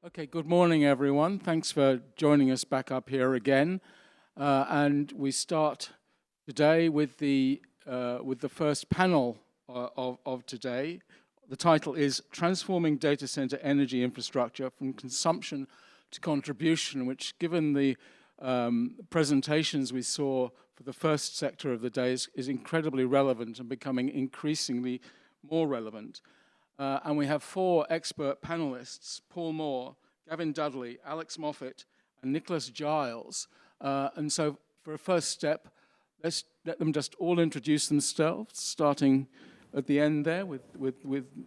Okay, good morning, everyone. Thanks for joining us back up here again. And we start today with the first panel of today. The title is Transforming Data Center Energy Infrastructure from Consumption to Contribution, which, given the presentations we saw for the first sector of the day, is incredibly relevant and becoming increasingly more relevant. And we have four expert panelists: Paul Moore, Gavin Dudley, Alex Moffat, and Nicholas Giles. And so for a first step, let's let them just all introduce themselves, starting at the end there with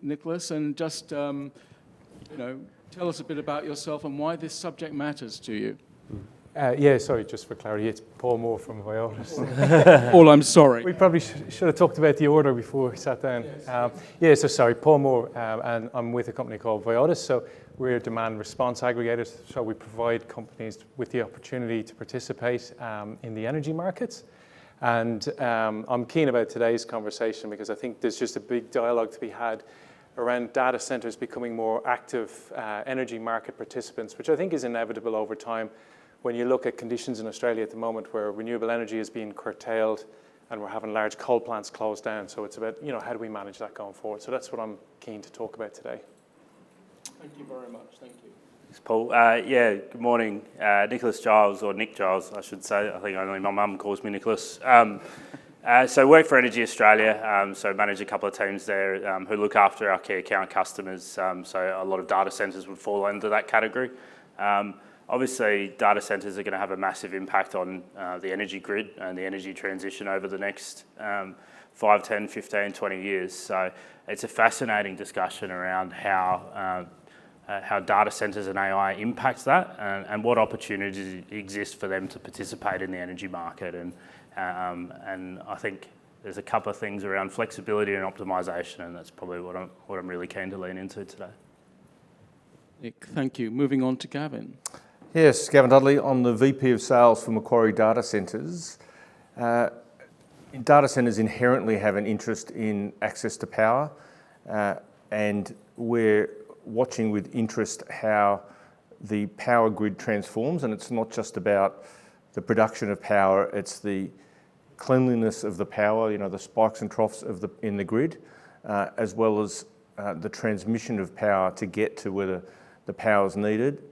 Nicholas, and just tell us a bit about yourself and why this subject matters to you. Sorry, just for clarity, it's Paul Moore from Viotis. Paul, I'm sorry. We probably should have talked about the order before we sat down. Sorry, Paul Moore, and I'm with a company called Viotis. So we're a demand response aggregator, so we provide companies with the opportunity to participate in the energy markets. And I'm keen about today's conversation because I think there's just a big dialogue to be had around data centers becoming more active energy market participants, which I think is inevitable over time. When you look at conditions in Australia at the moment where renewable energy is being curtailed and we're having large coal plants closed down. So it's about, how do we manage that going forward? So that's what I'm keen to talk about today. Thank you very much. Thank you. Thanks, Paul. Good morning. Nicholas Giles, or Nick Giles, I should say. I think only my mum calls me Nicholas. So work for Energy Australia, so manage a couple of teams there who look after our key account customers. So a lot of data centres would fall under that category. Obviously, data centres are going to have a massive impact on the energy grid and the energy transition over the next 5, 10, 15, 20 years. So it's a fascinating discussion around how data centres and AI impacts that and what opportunities exist for them to participate in the energy market. And I think there's a couple of things around flexibility and optimisation, and that's probably what I'm really keen to lean into today. Nick, thank you. Moving on to Gavin. Yes, Gavin Dudley. I'm the VP of Sales for Macquarie Data Centres. Data centres inherently have an interest in access to power, and we're watching with interest how the power grid transforms, and it's not just about the production of power, it's the cleanliness of the power, the spikes and troughs in the grid, as well as the transmission of power to get to where the power is needed.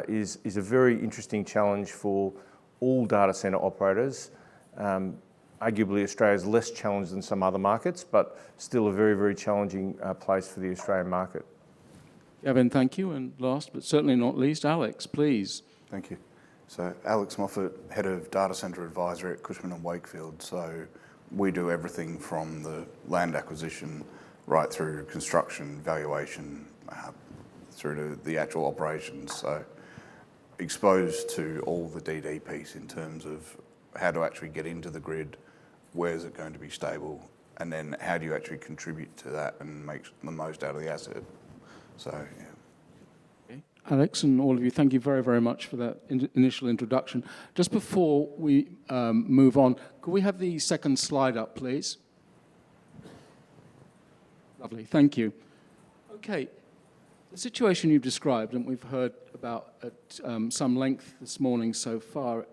Is a very interesting challenge for all data centre operators. Arguably, Australia is less challenged than some other markets, but still a very, very challenging place for the Australian market. Gavin, thank you. And last but certainly not least, Alex, please. Thank you. So Alex Moffat, Head of Data Centre Advisory at Cushman & Wakefield. So we do everything from the land acquisition right through construction, valuation, through to the actual operations. So exposed to all the DD piece in terms of how to actually get into the grid, where is it going to be stable, and then how do you actually contribute to that and make the most out of the asset. So, yeah. Okay. Alex and all of you, thank you very, very much for that initial introduction. Just before we move on, could we have the second slide up, please? Lovely, thank you. Okay. The situation you've described, and we've heard about at some length this morning so far,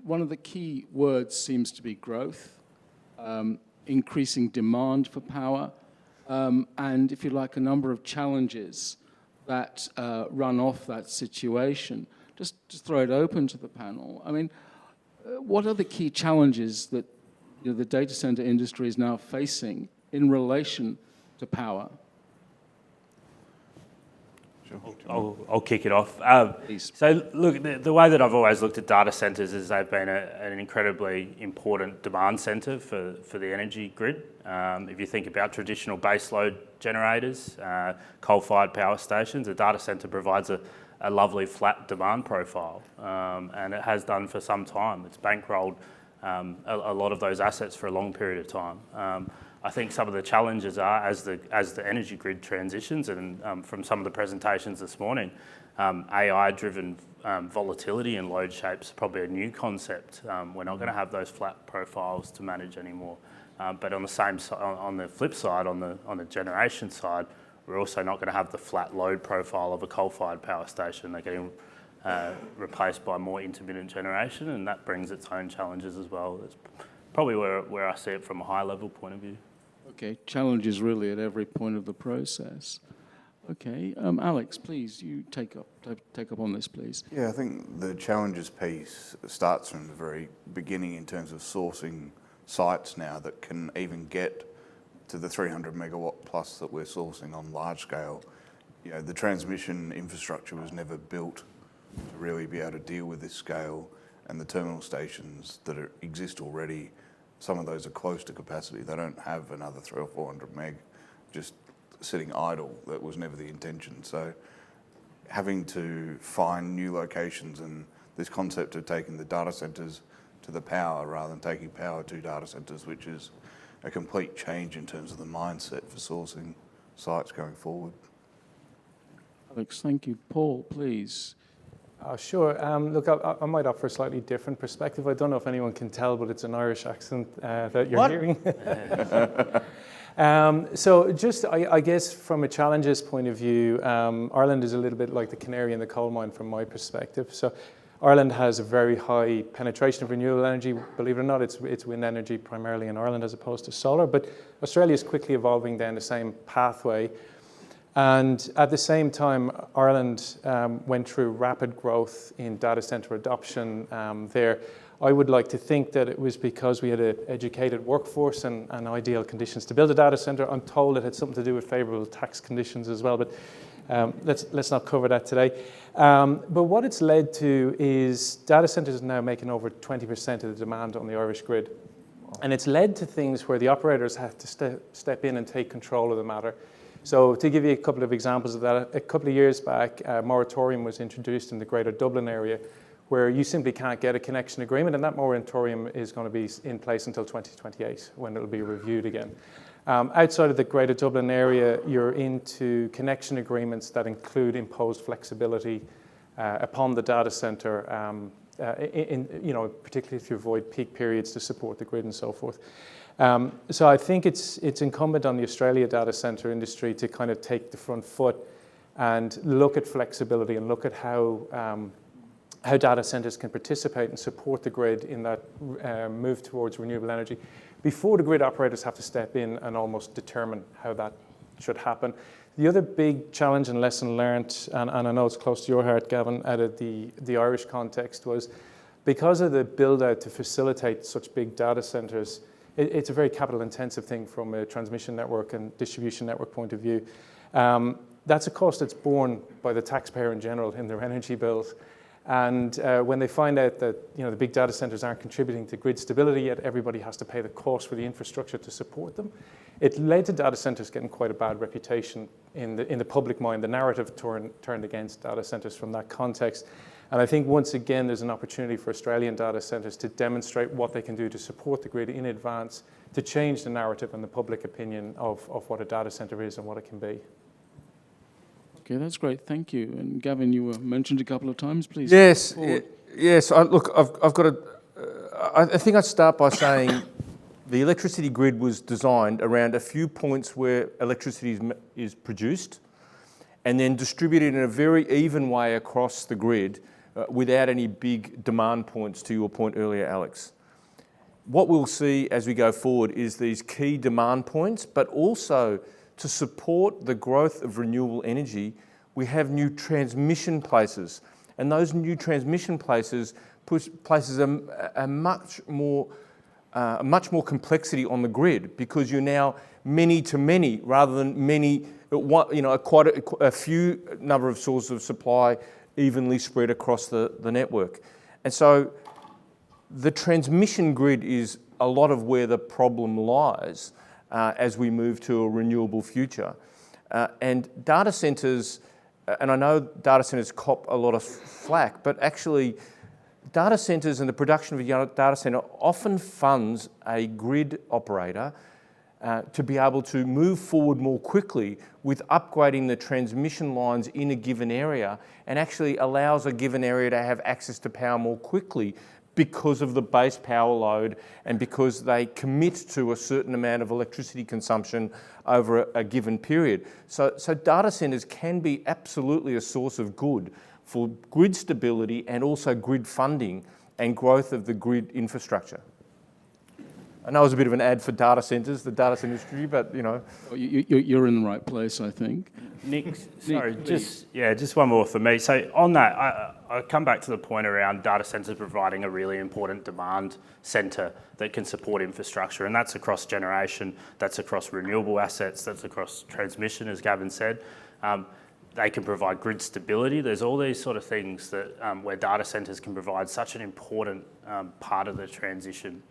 one of the key words seems to be growth, increasing demand for power, and, if you like, a number of challenges that run off that situation. Just throw it open to the panel. I mean, what are the key challenges that the data center industry is now facing in relation to power? I'll kick it off. So look, the way that I've always looked at data centres is they've been an incredibly important demand centre for the energy grid. If you think about traditional baseload generators, coal-fired power stations, a data centre provides a lovely flat demand profile, and it has done for some time. It's bankrolled a lot of those assets for a long period of time. I think some of the challenges are as the energy grid transitions, and from some of the presentations this morning, AI-driven volatility and load shapes are probably a new concept. We're not going to have those flat profiles to manage anymore. But on the flip side, on the generation side, we're also not going to have the flat load profile of a coal-fired power station. They're getting replaced by more intermittent generation, and that brings its own challenges as well. That's probably where I see it from a high-level point of view. Okay, challenges really at every point of the process. Okay, Alex, please, you take up on this, please. Yeah, I think the challenges piece starts from the very beginning in terms of sourcing sites now that can even get to the 300 megawatt plus that we're sourcing on large scale. You know, the transmission infrastructure was never built to really be able to deal with this scale, and the terminal stations that exist already, some of those are close to capacity. They don't have another 300 or 400 meg just sitting idle. That was never the intention. So having to find new locations, and this concept of taking the data centres to the power rather than taking power to data centres, which is a complete change in terms of the mindset for sourcing sites going forward. Alex, thank you. Paul, please. Sure. Look, I might offer a slightly different perspective. I don't know if anyone can tell, but it's an Irish accent that you're hearing. So just, I guess, from a challenges point of view, Ireland is a little bit like the canary in the coal mine from my perspective. So Ireland has a very high penetration of renewable energy. Believe it or not, it's wind energy primarily in Ireland as opposed to solar. But Australia is quickly evolving down the same pathway. And at the same time, Ireland went through rapid growth in data centre adoption there. I would like to think that it was because we had an educated workforce and ideal conditions to build a data centre. I'm told it had something to do with favourable tax conditions as well, but let's not cover that today. But what it's led to is data centres are now making over 20% of the demand on the Irish grid. And it's led to things where the operators have to step in and take control of the matter. So to give you a couple of examples of that, a couple of years back, a moratorium was introduced in the Greater Dublin area where you simply can't get a connection agreement, and that moratorium is going to be in place until 2028 when it'll be reviewed again. Outside of the Greater Dublin area, you're into connection agreements that include imposed flexibility upon the data centre, particularly to avoid peak periods to support the grid and so forth. So I think it's incumbent on the Australia data centre industry to kind of take the front foot and look at flexibility and look at how data centres can participate and support the grid in that move towards renewable energy before the grid operators have to step in and almost determine how that should happen. The other big challenge and lesson learned, and I know it's close to your heart, Gavin, out of the Irish context, was because of the build-out to facilitate such big data centres, it's a very capital-intensive thing from a transmission network and distribution network point of view. That's a cost that's borne by the taxpayer in general in their energy bills. And when they find out that the big data centres aren't contributing to grid stability, yet everybody has to pay the cost for the infrastructure to support them, it led to data centres getting quite a bad reputation in the public mind. The narrative turned against data centres from that context. And I think once again, there's an opportunity for Australian data centres to demonstrate what they can do to support the grid in advance, to change the narrative and the public opinion of what a data centre is and what it can be. Okay, that's great. Thank you. And Gavin, you were mentioned a couple of times, please. Yes, yes. Look, I've got to. I think I'd start by saying the electricity grid was designed around a few points where electricity is produced, and then distributed in a very even way across the grid without any big demand points, to your point earlier, Alex. What we'll see as we go forward is these key demand points, but also to support the growth of renewable energy, we have new transmission places. And those new transmission places places a much more complexity on the grid, because you're now many to many rather than many, quite a few number of sources of supply evenly spread across the network. And so the transmission grid is a lot of where the problem lies as we move to a renewable future. And data centres, and I know data centres cop a lot of flack, but actually data centres and the production of a data centre often funds a grid operator to be able to move forward more quickly with upgrading the transmission lines in a given area, and actually allows a given area to have access to power more quickly because of the base power load and because they commit to a certain amount of electricity consumption over a given period. So data centres can be absolutely a source of good for grid stability and also grid funding and growth of the grid infrastructure. I know it was a bit of an ad for data centres, the data centre industry, but you know. Well, you're in the right place, I think. Nick, sorry, just one more for me. So on that, I come back to the point around data centres providing a really important demand centre that can support infrastructure, and that's across generation, that's across renewable assets, that's across transmission, as Gavin said. They can provide grid stability. There's all these sort of things that where data centres can provide such an important part of the transition.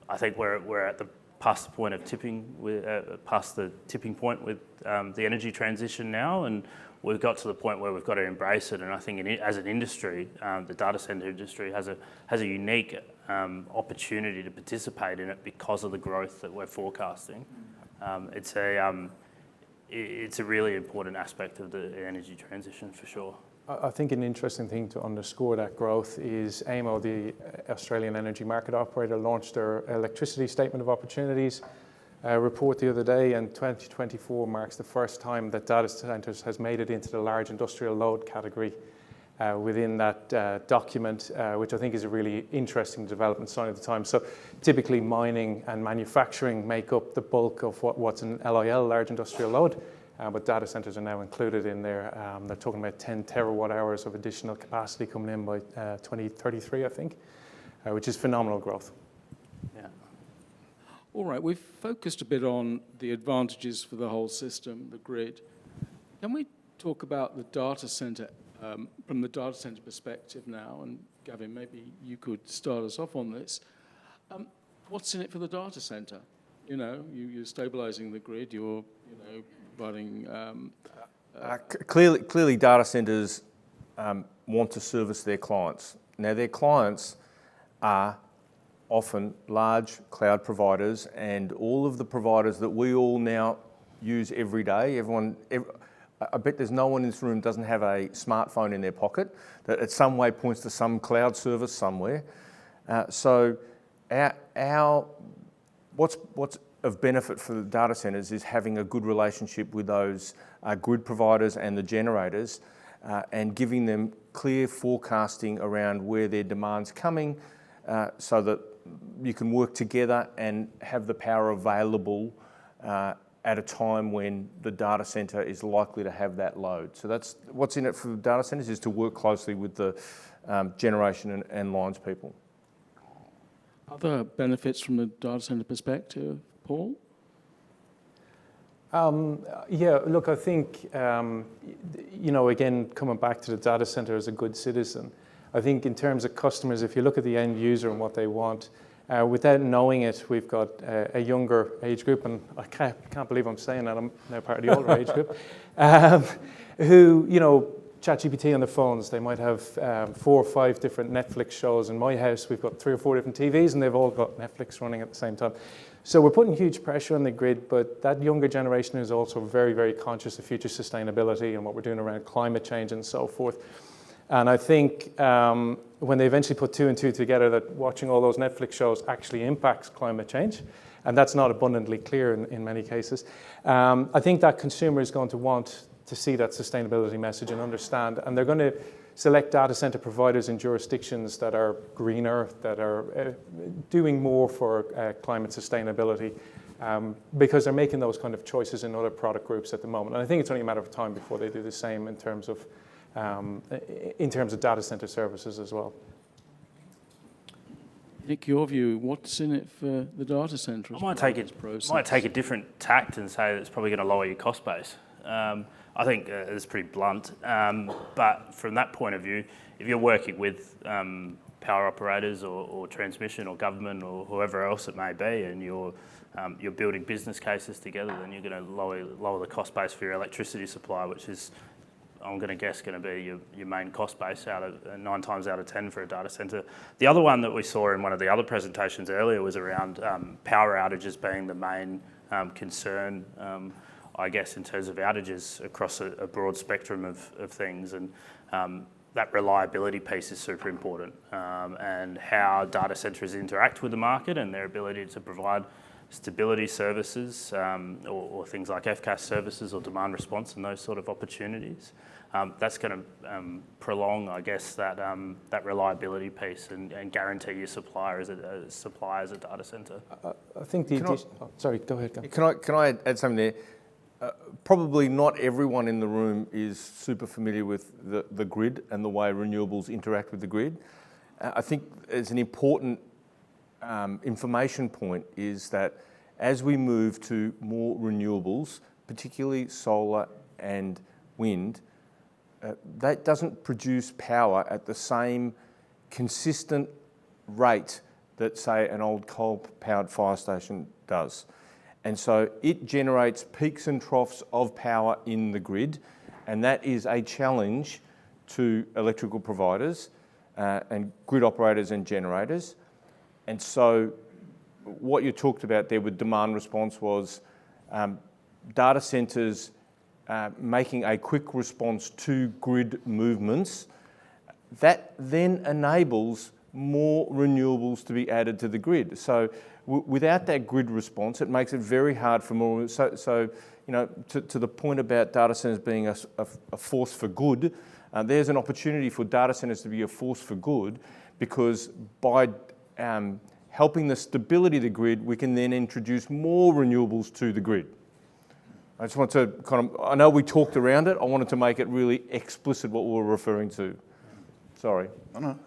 I think we're at past the point of past the tipping point with the energy transition now, and we've got to the point where we've got to embrace it. And I think as an industry, the data centre industry has a unique opportunity to participate in it because of the growth that we're forecasting. It's a really important aspect of the energy transition for sure. I think an interesting thing to underscore that growth is AEMO, the Australian Energy Market Operator, launched their Electricity Statement of Opportunities report the other day, and 2024 marks the first time that data centres has made it into the large industrial load category within that document, which I think is a really interesting development sign of the time. So typically mining and manufacturing make up the bulk of what's an LIL, large industrial load. But data centres are now included in there. They're talking about 10 terawatt hours of additional capacity coming in by 2033, I think, which is phenomenal growth. Yeah. All right, we've focused a bit on the advantages for the whole system, the grid. Can we talk about the data centre from the data centre perspective now? And Gavin, maybe you could start us off on this. What's in it for the data centre? You know, you're stabilising the grid. You're, providing. Clearly, data centres want to service their clients. Now, their clients are often large cloud providers, and all of the providers that we all now use every day. I bet there's no one in this room doesn't have a smartphone in their pocket that in some way points to some cloud service somewhere. So what's of benefit for the data centres is having a good relationship with those grid providers and the generators and giving them clear forecasting around where their demand's coming so that you can work together and have the power available at a time when the data centre is likely to have that load. So that's what's in it for the data centres, is to work closely with the generation and lines people. Other benefits from the data centre perspective, Paul? Yeah, look, I think, again, coming back to the data centre as a good citizen, I think in terms of customers, if you look at the end user and what they want, without knowing it, we've got a younger age group, and I can't believe I'm saying that, I'm now part of the older age group, who, ChatGPT on their phones, they might have 4 or 5 different Netflix shows. In my house, we've got 3 or 4 different TVs, and they've all got Netflix running at the same time. So we're putting huge pressure on the grid, but that younger generation is also very, very conscious of future sustainability and what we're doing around climate change and so forth. And I think when they eventually put 2 and 2 together, that watching all those Netflix shows actually impacts climate change, and that's not abundantly clear in many cases. I think that consumer is going to want to see that sustainability message and understand, and they're going to select data center providers in jurisdictions that are greener, that are doing more for climate sustainability, because they're making those kind of choices in other product groups at the moment. And I think it's only a matter of time before they do the same in terms of data center services as well. Nick, your view, what's in it for the data centre? I might take a different tact and say that it's probably going to lower your cost base. I think it's pretty blunt, but from that point of view, if you're working with power operators or transmission or government or whoever else it may be, and you're building business cases together, then you're going to lower the cost base for your electricity supply, which is, I'm going to guess, going to be your main cost base out of 9 times out of 10 for a data centre. The other one that we saw in one of the other presentations earlier was around power outages being the main concern, I guess, in terms of outages across a broad spectrum of things. And that reliability piece is super important, and how data centres interact with the market and their ability to provide stability services, or things like FCAS services or demand response and those sort of opportunities. That's going to prolong, I guess, that reliability piece and guarantee your supplier as a data centre. I think sorry, go ahead. Go. Can I add something there? Probably not everyone in the room is super familiar with the grid and the way renewables interact with the grid. I think it's an important information point is that as we move to more renewables, particularly solar and wind, that doesn't produce power at the same consistent rate that, say, an old coal-powered fire station does. And so it generates peaks and troughs of power in the grid, and that is a challenge to electrical providers and grid operators and generators. And so what you talked about there with demand response was data centres making a quick response to grid movements. That then enables more renewables to be added to the grid. So without that grid response, it makes it very hard for more. So you know, to the point about data centres being a force for good, there's an opportunity for data centres to be a force for good, because by helping the stability of the grid, we can then introduce more renewables to the grid. I just want to I know we talked around it, I wanted to make it really explicit what we were referring to. Sorry. No.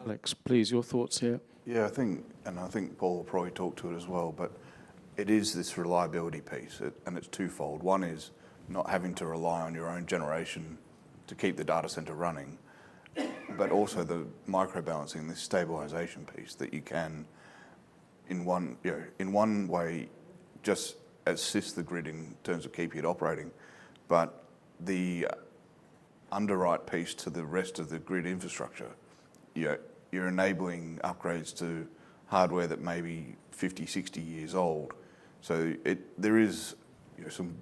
Alex, please, your thoughts here. Yeah, I think Paul will probably talk to it as well, but it is this reliability piece, and it's twofold. One is not having to rely on your own generation to keep the data centre running, but also the micro-balancing, this stabilisation piece that you can, in one way, just assist the grid in terms of keeping it operating, but the underwrite piece to the rest of the grid infrastructure, you're enabling upgrades to hardware that may be 50, 60 years old. So there is some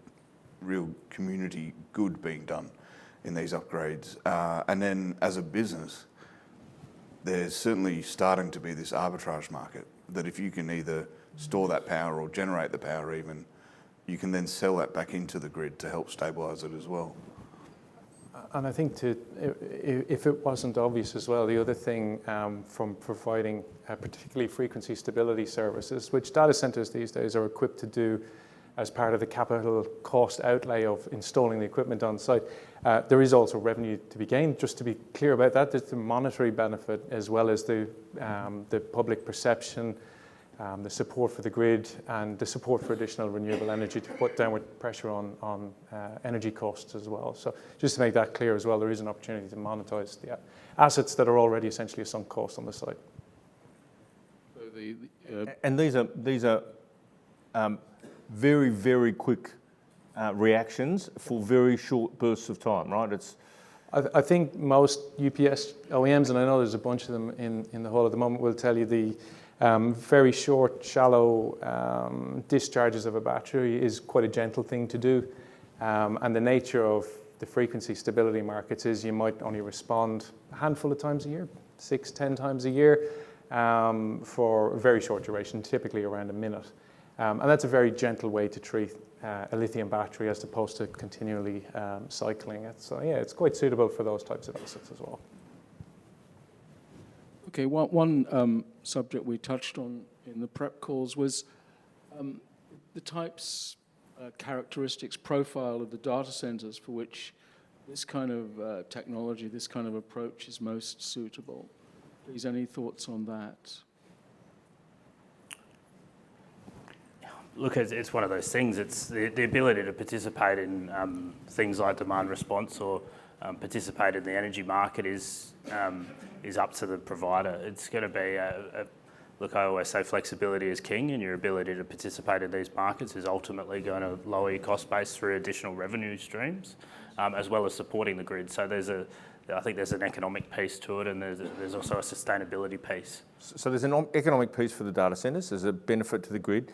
real community good being done in these upgrades. And then as a business, there's certainly starting to be this arbitrage market that if you can either store that power or generate the power even, you can then sell that back into the grid to help stabilise it as well. And I think if it wasn't obvious as well, the other thing from providing particularly frequency stability services, which data centres these days are equipped to do as part of the capital cost outlay of installing the equipment on site, there is also revenue to be gained. Just to be clear about that, there's the monetary benefit as well as the public perception, the support for the grid, and the support for additional renewable energy to put downward pressure on energy costs as well. So just to make that clear as well, there is an opportunity to monetize the assets that are already essentially a sunk cost on the site. So and these are very, very quick reactions for very short bursts of time, right? I think most UPS OEMs, and I know there's a bunch of them in the hall at the moment, will tell you the very short, shallow discharges of a battery is quite a gentle thing to do. And the nature of the frequency stability markets is you might only respond a handful of times a year, 6-10 times a year, for a very short duration, typically around a minute. And that's a very gentle way to treat a lithium battery as opposed to continually cycling it. So yeah, it's quite suitable for those types of assets as well. Okay, one subject we touched on in the prep calls was the types, characteristics, profile of the data centers for which this kind of technology, this kind of approach is most suitable. Please, any thoughts on that? Look, it's one of those things. It's the ability to participate in things like demand response or participate in the energy market is up to the provider. It's going to be look, I always say flexibility is king, and your ability to participate in these markets is ultimately going to lower your cost base through additional revenue streams, as well as supporting the grid. So I think there's an economic piece to it, and there's also a sustainability piece. So there's an economic piece for the data centres. There's a benefit to the grid.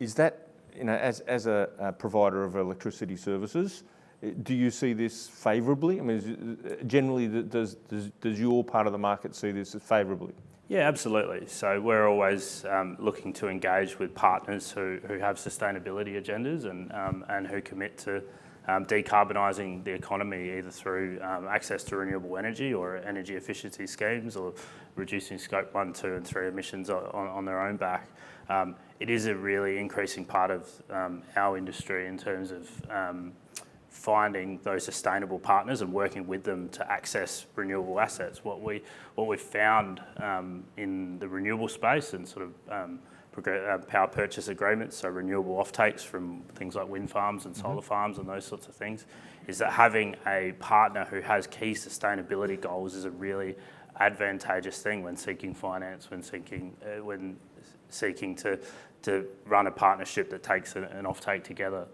Is that, as a provider of electricity services, Do you see this favourably? I mean, generally, does your part of the market see this as favourably? Yeah, absolutely. So we're always looking to engage with partners who have sustainability agendas and who commit to decarbonising the economy, either through access to renewable energy or energy efficiency schemes, or reducing scope 1, 2 and 3 emissions on their own back. It is a really increasing part of our industry in terms of finding those sustainable partners and working with them to access renewable assets. What we found in the renewable space and sort of power purchase agreements, so renewable offtakes from things like wind farms and solar farms and those sorts of things, is that having a partner who has key sustainability goals is a really advantageous thing when seeking finance, when seeking to run a partnership that takes an offtake together.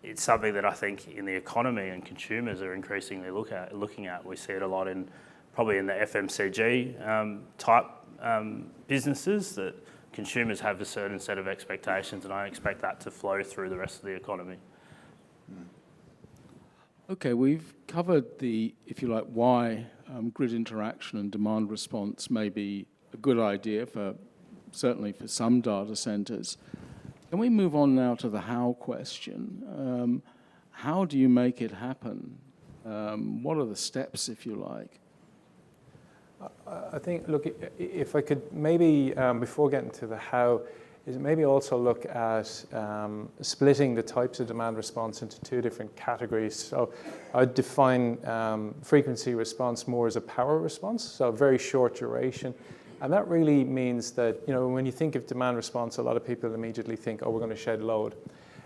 It's something that I think in the economy and consumers are increasingly looking at. We see it a lot probably in the FMCG type businesses, that consumers have a certain set of expectations, and I expect that to flow through the rest of the economy. Okay, we've covered if you like, why grid interaction and demand response may be a good idea certainly for some data centres. Can we move on now to the how question? How do you make it happen? What are the steps, if you like? I think, look, if I could maybe, before getting to the how, is maybe also look at splitting the types of demand response into two different categories. So I'd define frequency response more as a power response, so very short duration. And that really means that, when you think of demand response, a lot of people immediately think, oh, we're going to shed load.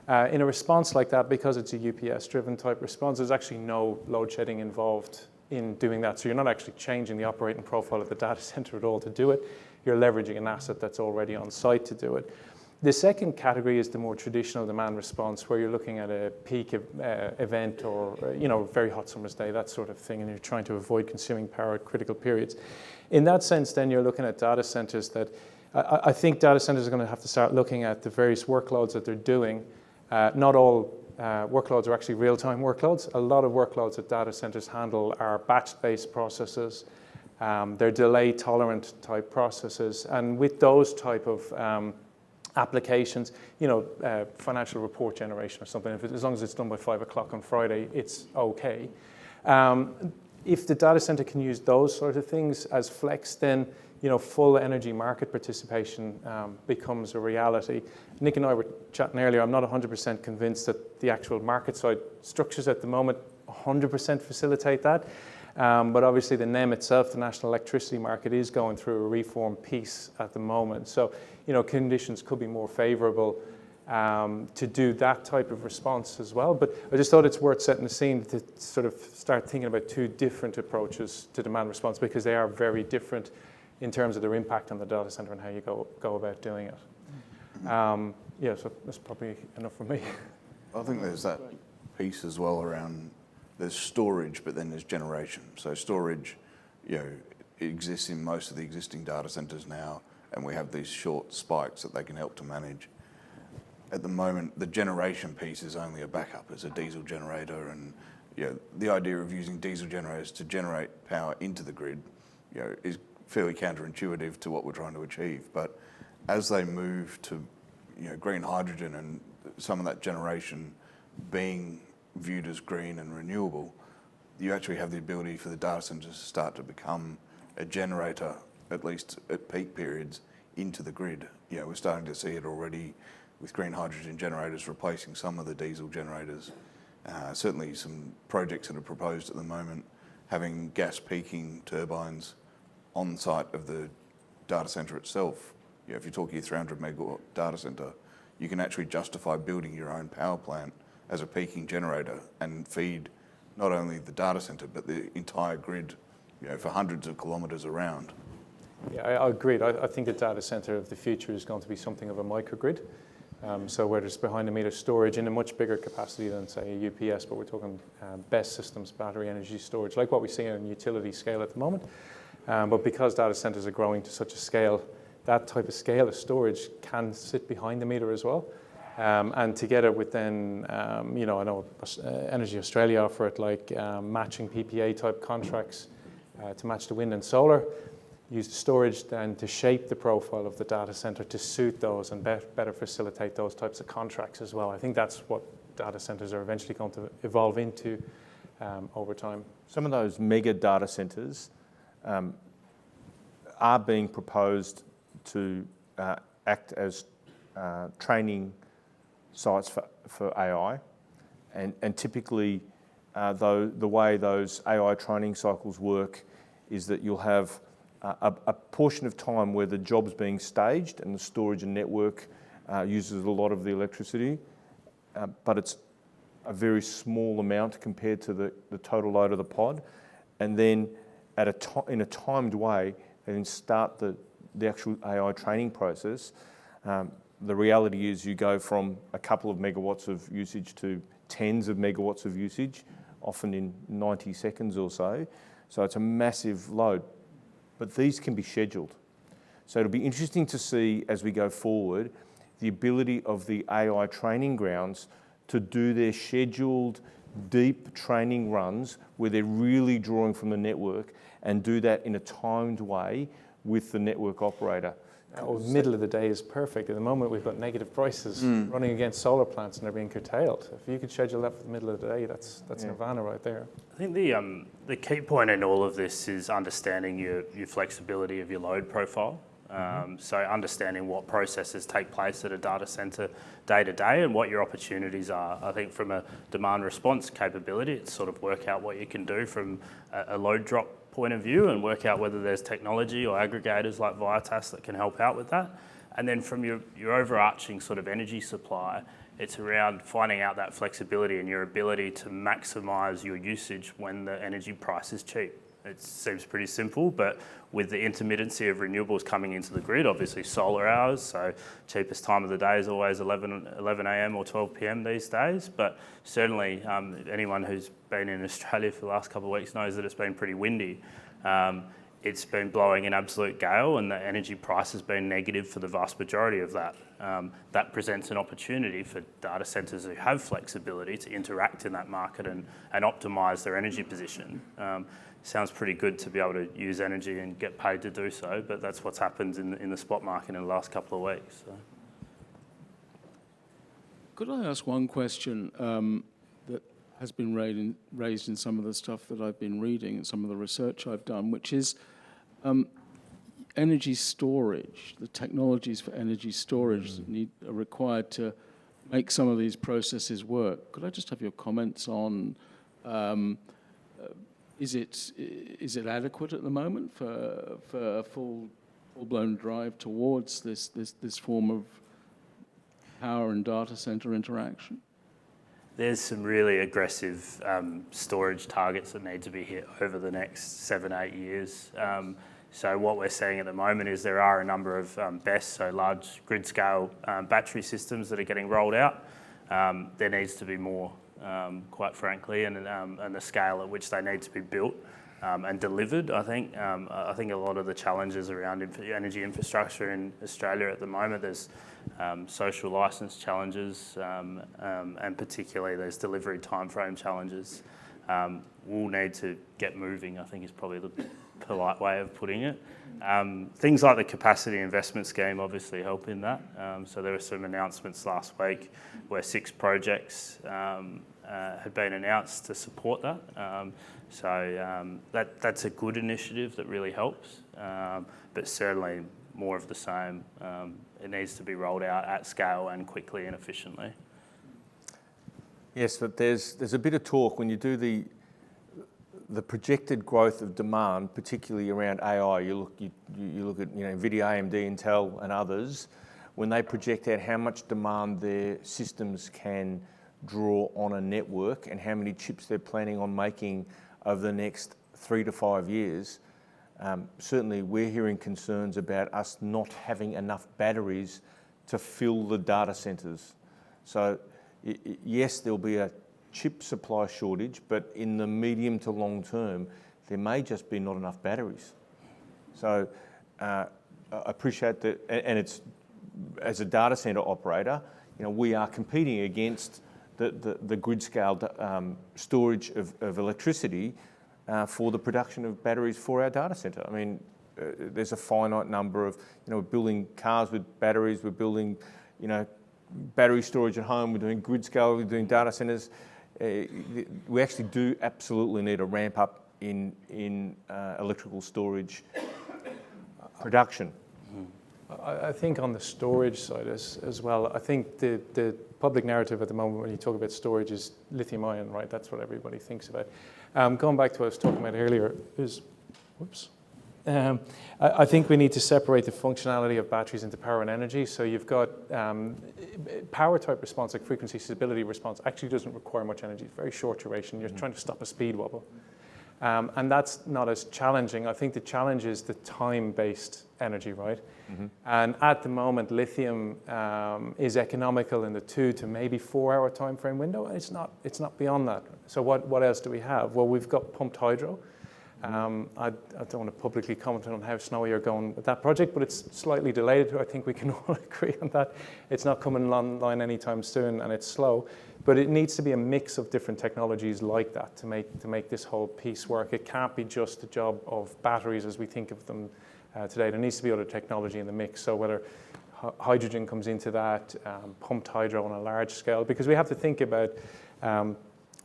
In a response like that, because it's a UPS-driven type response, there's actually no load shedding involved in doing that. So you're not actually changing the operating profile of the data center at all to do it. You're leveraging an asset that's already on site to do it. The second category is the more traditional demand response, where you're looking at a peak event or very hot summer's day, that sort of thing, and you're trying to avoid consuming power at critical periods. In that sense, then you're looking at data centers that I think data centers are going to have to start looking at the various workloads that they're doing. Not all workloads are actually real-time workloads. A lot of workloads that data centers handle are batch-based processes. They're delay-tolerant type processes, and with those type of applications, financial report generation or something, as long as it's done by 5 o'clock on Friday, it's okay. If the data center can use those sort of things as flex, then full energy market participation becomes a reality. Nick and I were chatting earlier. I'm not 100% convinced that the actual market side structures at the moment 100% facilitate that. But obviously the NEM itself, the National Electricity Market, is going through a reform piece at the moment. So, conditions could be more favourable to do that type of response as well. But I just thought it's worth setting the scene to sort of start thinking about two different approaches to demand response, because they are very different in terms of their impact on the data center and how you go about doing it. So that's probably enough for me. I think there's that piece as well around, there's storage, but then there's generation. So storage, exists in most of the existing data centers now, and we have these short spikes that they can help to manage. At the moment, the generation piece is only a backup. It's a diesel generator, and the idea of using diesel generators to generate power into the grid, is fairly counterintuitive to what we're trying to achieve. But as they move to, green hydrogen and some of that generation being viewed as green and renewable, you actually have the ability for the data centers to start to become a generator, at least at peak periods, into the grid. We're starting to see it already with green hydrogen generators replacing some of the diesel generators. Certainly some projects that are proposed at the moment, having gas peaking turbines on site of the data centre itself. If you're talking a 300 megawatt data centre, you can actually justify building your own power plant as a peaking generator and feed not only the data centre but the entire grid, for hundreds of kilometres around. Yeah, I agree. I think the data center of the future is going to be something of a microgrid. So where there's behind-the-meter storage in a much bigger capacity than, say, a UPS, but we're talking BESS systems, battery energy storage, like what we see on utility scale at the moment. But because data centers are growing to such a scale, that type of scale of storage can sit behind the meter as well. And together with then, I know Energy Australia offer it, like matching PPA type contracts to match the wind and solar. Use the storage then to shape the profile of the data center to suit those and better facilitate those types of contracts as well. I think that's what data centers are eventually going to evolve into over time. Some of those mega data centers are being proposed to act as training sites for AI, and typically the way those AI training cycles work is that you'll have a portion of time where the job's being staged and the storage and network uses a lot of the electricity, but it's a very small amount compared to the total load of the pod. And then in a timed way, they then start the actual AI training process. The reality is you go from a couple of megawatts of usage to tens of megawatts of usage, often in 90 seconds or so. So it's a massive load. But these can be scheduled. So it'll be interesting to see as we go forward the ability of the AI training grounds to do their scheduled deep training runs where they're really drawing from the network and do that in a timed way with the network operator. Middle of the day is perfect. At the moment, we've got negative prices running against solar plants and they're being curtailed. If you could schedule that for the middle of the day, that's nirvana right there. I think the key point in all of this is understanding your flexibility of your load profile. So understanding what processes take place at a data centre day to day and what your opportunities are. I think from a demand response capability, it's sort of work out what you can do from a load drop point of view and work out whether there's technology or aggregators like Viatas that can help out with that. And then from your overarching sort of energy supply, it's around finding out that flexibility and your ability to maximise your usage when the energy price is cheap. It seems pretty simple, but with the intermittency of renewables coming into the grid, obviously solar hours, so cheapest time of the day is always 11 a.m. or 12 p.m. these days, but certainly anyone who's been in Australia for the last couple of weeks knows that it's been pretty windy. It's been blowing an absolute gale and the energy price has been negative for the vast majority of that. That presents an opportunity for data centres who have flexibility to interact in that market and optimise their energy position. Sounds pretty good to be able to use energy and get paid to do so, but that's what's happened in the spot market in the last couple of weeks. So. Could I ask one question that has been raised in some of the stuff that I've been reading and some of the research I've done, which is energy storage, the technologies for energy storage that are required to make some of these processes work. Could I just have your comments on is it adequate at the moment for a full-blown drive towards this form of power and data center interaction? There's some really aggressive storage targets that need to be hit over the next 7-8 years. So what we're seeing at the moment is there are a number of BESS, so large grid-scale battery systems that are getting rolled out. There needs to be more, quite frankly, and the scale at which they need to be built and delivered. I think a lot of the challenges around energy infrastructure in Australia at the moment, there's social licence challenges and particularly there's delivery timeframe challenges. We'll need to get moving, I think is probably the polite way of putting it. Things like the capacity investment scheme obviously help in that. So there were some announcements last week where 6 projects had been announced to support that. That's a good initiative that really helps, but certainly more of the same. It needs to be rolled out at scale and quickly and efficiently. Yes, but there's a bit of talk when you do the projected growth of demand, particularly around AI. You look at NVIDIA, AMD, Intel, and others. When they project out how much demand their systems can draw on a network and how many chips they're planning on making over the next 3 to 5 years, certainly we're hearing concerns about us not having enough batteries to fill the data centres. So yes, there'll be a chip supply shortage, but in the medium to long term, there may just be not enough batteries. So I appreciate that, and it's, as a data centre operator, we are competing against the grid-scale storage of electricity for the production of batteries for our data centre. I mean, there's a finite number of, we're building cars with batteries, we're building, battery storage at home, we're doing grid scale, we're doing data centres. We actually do absolutely need a ramp up in electrical storage production. I think on the storage side as well, I think the public narrative at the moment when you talk about storage is lithium ion, right? That's what everybody thinks about. Going back to what I was talking about earlier is, I think we need to separate the functionality of batteries into power and energy. So you've got power type response, like frequency stability response, actually doesn't require much energy. It's very short duration. You're trying to stop a speed wobble. And that's not as challenging. I think the challenge is the time-based energy, right? And at the moment, lithium is economical in the 2 to maybe 4 hour time frame window. It's not beyond that. So what else do we have? Well, we've got pumped hydro. I don't want to publicly comment on how snowy you're going with that project, but it's slightly delayed. I think we can all agree on that. It's not coming online anytime soon, and it's slow. But it needs to be a mix of different technologies like that to make this whole piece work. It can't be just the job of batteries as we think of them today. There needs to be other technology in the mix. So whether hydrogen comes into that, pumped hydro on a large scale, because we have to think about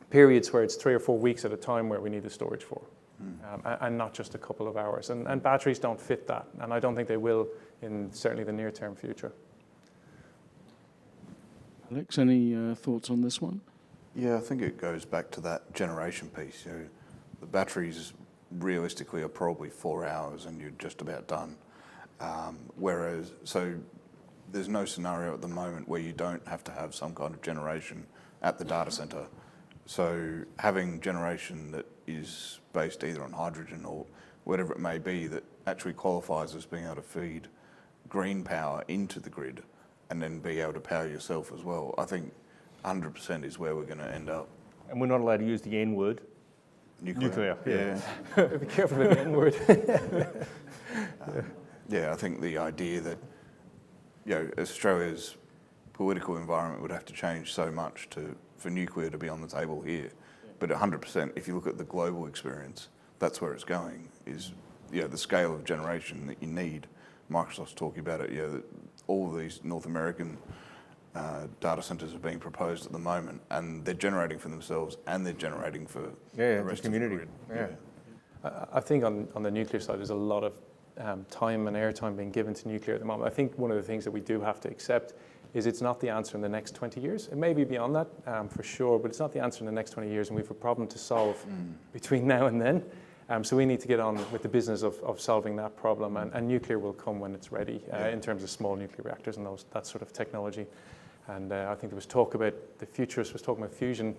periods where it's 3 or 4 weeks at a time where we need the storage for. And not just a couple of hours. And batteries don't fit that, and I don't think they will in certainly the near-term future. Alex, any thoughts on this one? Yeah, I think it goes back to that generation piece. The batteries realistically are probably 4 hours and you're just about done. So there's no scenario at the moment where you don't have to have some kind of generation at the data centre. So having generation that is based either on hydrogen or whatever it may be that actually qualifies as being able to feed green power into the grid and then be able to power yourself as well, I think 100% is where we're going to end up. And we're not allowed to use the N word. Nuclear. Yeah. Be careful with the N word. Yeah, I think the idea that Australia's political environment would have to change so much for nuclear to be on the table here. But 100%, if you look at the global experience, that's where it's going, is the scale of generation that you need. Microsoft's talking about it, that all of these North American data centres are being proposed at the moment, and they're generating for themselves and they're generating for the rest the community. of the grid. I think on the nuclear side, there's a lot of time and airtime being given to nuclear at the moment. I think one of the things that we do have to accept is it's not the answer in the next 20 years. It may be beyond that, for sure, but it's not the answer in the next 20 years, and we have a problem to solve between now and then. So we need to get on with the business of solving that problem, and nuclear will come when it's ready in terms of small nuclear reactors and that sort of technology. And I think there was talk about the futurist was talking about fusion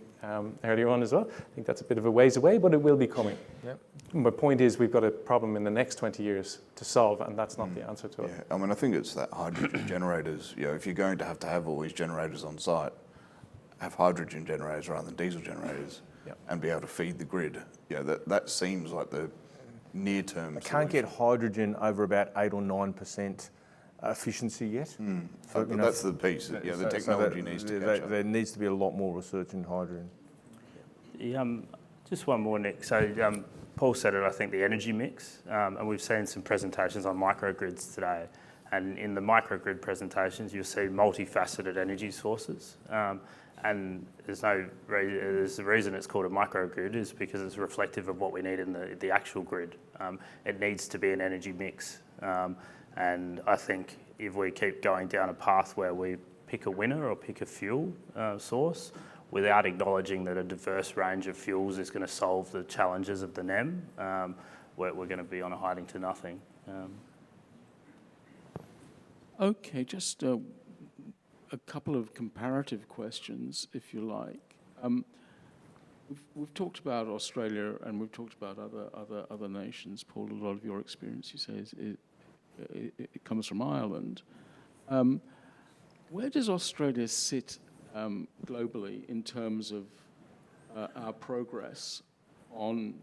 earlier on as well. I think that's a bit of a ways away, but it will be coming. Yep. My point is we've got a problem in the next 20 years to solve, and that's not the answer to it. Yeah, I mean, I think it's that hydrogen generators. If you're going to have all these generators on site, have hydrogen generators rather than diesel generators, and be able to feed the grid. That seems like the near-term. I can't get hydrogen over about 8 or 9% efficiency yet. That's the piece. The technology needs to catch up. There needs to be a lot more research in hydrogen. Just one more, Nick. So Paul said it, I think, the energy mix, and we've seen some presentations on microgrids today. And in the microgrid presentations, you'll see multifaceted energy sources. And there's the reason it's called a microgrid is because it's reflective of what we need in the actual grid. It needs to be an energy mix. And I think if we keep going down a path where we pick a winner or pick a fuel source without acknowledging that a diverse range of fuels is going to solve the challenges of the NEM, we're going to be on a hiding to nothing. Okay, just a couple of comparative questions, if you like. We've talked about Australia and we've talked about other nations. Paul, a lot of your experience, you say, it comes from Ireland. Where does Australia sit globally in terms of our progress on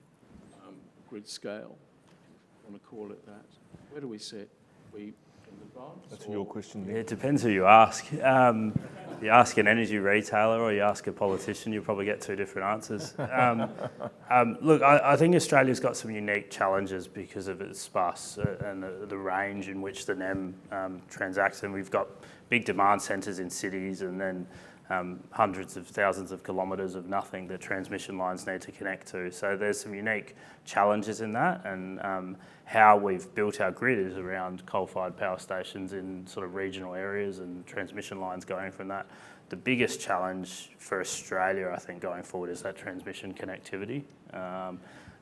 grid scale, if you want to call it that? Where do we sit? We in advance? That's or- your question, Yeah, Nick. it depends who you ask. You ask an energy retailer or you ask a politician, you'll probably get two different answers. Look, I think Australia's got some unique challenges because of its sparse and the range in which the NEM transacts. And we've got big demand centres in cities and then hundreds of thousands of kilometres of nothing that transmission lines need to connect to. So there's some unique challenges in that, and how we've built our grid is around coal-fired power stations in sort of regional areas and transmission lines going from that. The biggest challenge for Australia, I think, going forward is that transmission connectivity.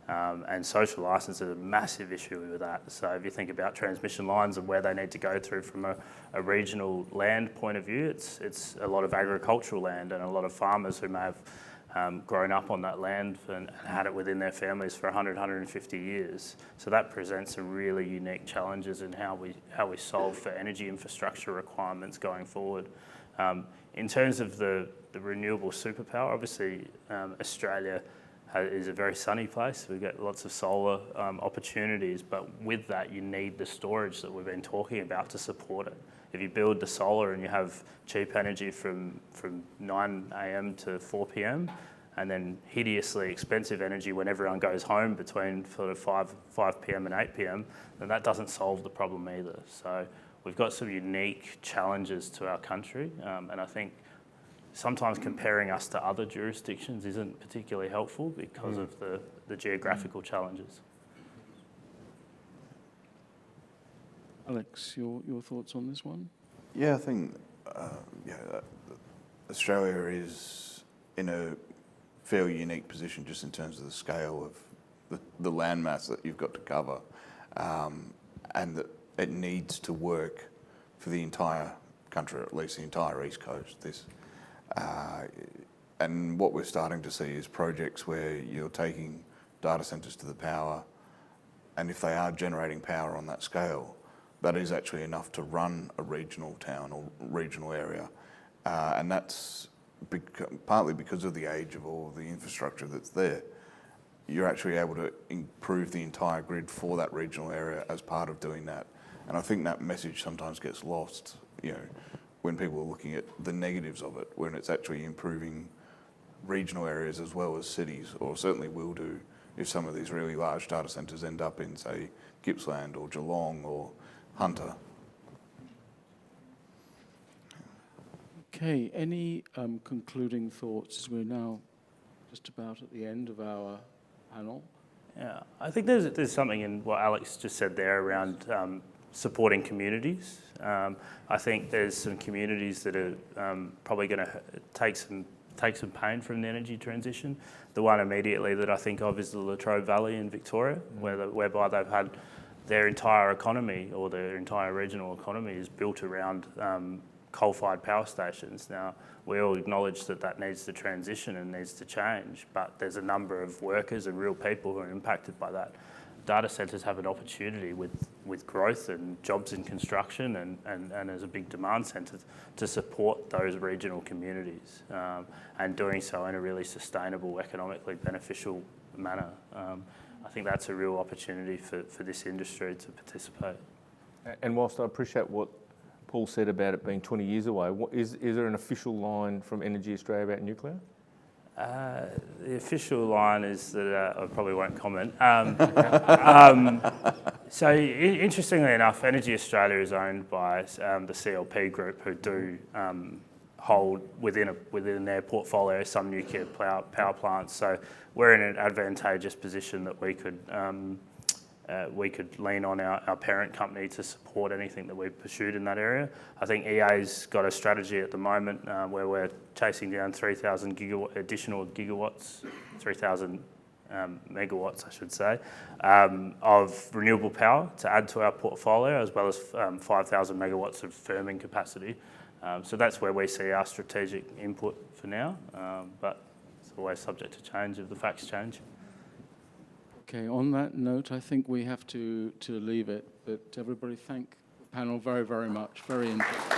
And social licence is a massive issue with that. So if you think about transmission lines and where they need to go through from a regional land point of view, it's a lot of agricultural land and a lot of farmers who may have grown up on that land and had it within their families for 100, 150 years. So that presents some really unique challenges in how we solve for energy infrastructure requirements going forward. In terms of the renewable superpower, obviously Australia is a very sunny place. We get lots of solar opportunities, but with that you need the storage that we've been talking about to support it. If you build the solar and you have cheap energy from 9 a.m. to 4 p.m. and then hideously expensive energy when everyone goes home between sort of 5 p.m. and 8 p.m, then that doesn't solve the problem either. So we've got some unique challenges to our country, and I think sometimes comparing us to other jurisdictions isn't particularly helpful because of the geographical challenges. Alex, your thoughts on this one? Yeah, I think Australia is in a fairly unique position just in terms of the scale of the land mass that you've got to cover, and that it needs to work for the entire country, or at least the entire East Coast. And what we're starting to see is projects where you're taking data centres to the power, and if they are generating power on that scale, that is actually enough to run a regional town or regional area. And that's partly because of the age of all the infrastructure that's there. You're actually able to improve the entire grid for that regional area as part of doing that. And I think that message sometimes gets lost, when people are looking at the negatives of it, when it's actually improving regional areas as well as cities, or certainly will do if some of these really large data centres end up in, say, Gippsland or Geelong or Hunter. Okay, any concluding thoughts as we're now just about at the end of our panel? Yeah, I think there's something in what Alex just said there around supporting communities. I think there's some communities that are probably going to take some pain from the energy transition. The one immediately that I think of is the Latrobe Valley in Victoria, whereby they've had their entire economy, or their entire regional economy, is built around coal-fired power stations. Now, we all acknowledge that needs to transition and needs to change, but there's a number of workers and real people who are impacted by that. Data centres have an opportunity with growth and jobs in construction and as a big demand centre to support those regional communities, and doing so in a really sustainable, economically beneficial manner. I think that's a real opportunity for this industry to participate. And whilst I appreciate what Paul said about it being 20 years away, is there an official line from Energy Australia about nuclear? The official line is that I probably won't comment. So interestingly enough, Energy Australia is owned by the CLP group, who do hold within their portfolio some nuclear power plants. So we're in an advantageous position that we could lean on our parent company to support anything that we pursued in that area. I think EA's got a strategy at the moment where we're chasing down 3,000 megawatts, I should say, of renewable power to add to our portfolio, as well as 5,000 megawatts of firming capacity. So that's where we see our strategic input for now, but it's always subject to change if the facts change. Okay, on that note, I think we have to leave it, but everybody thank the panel very, very much. Very interesting.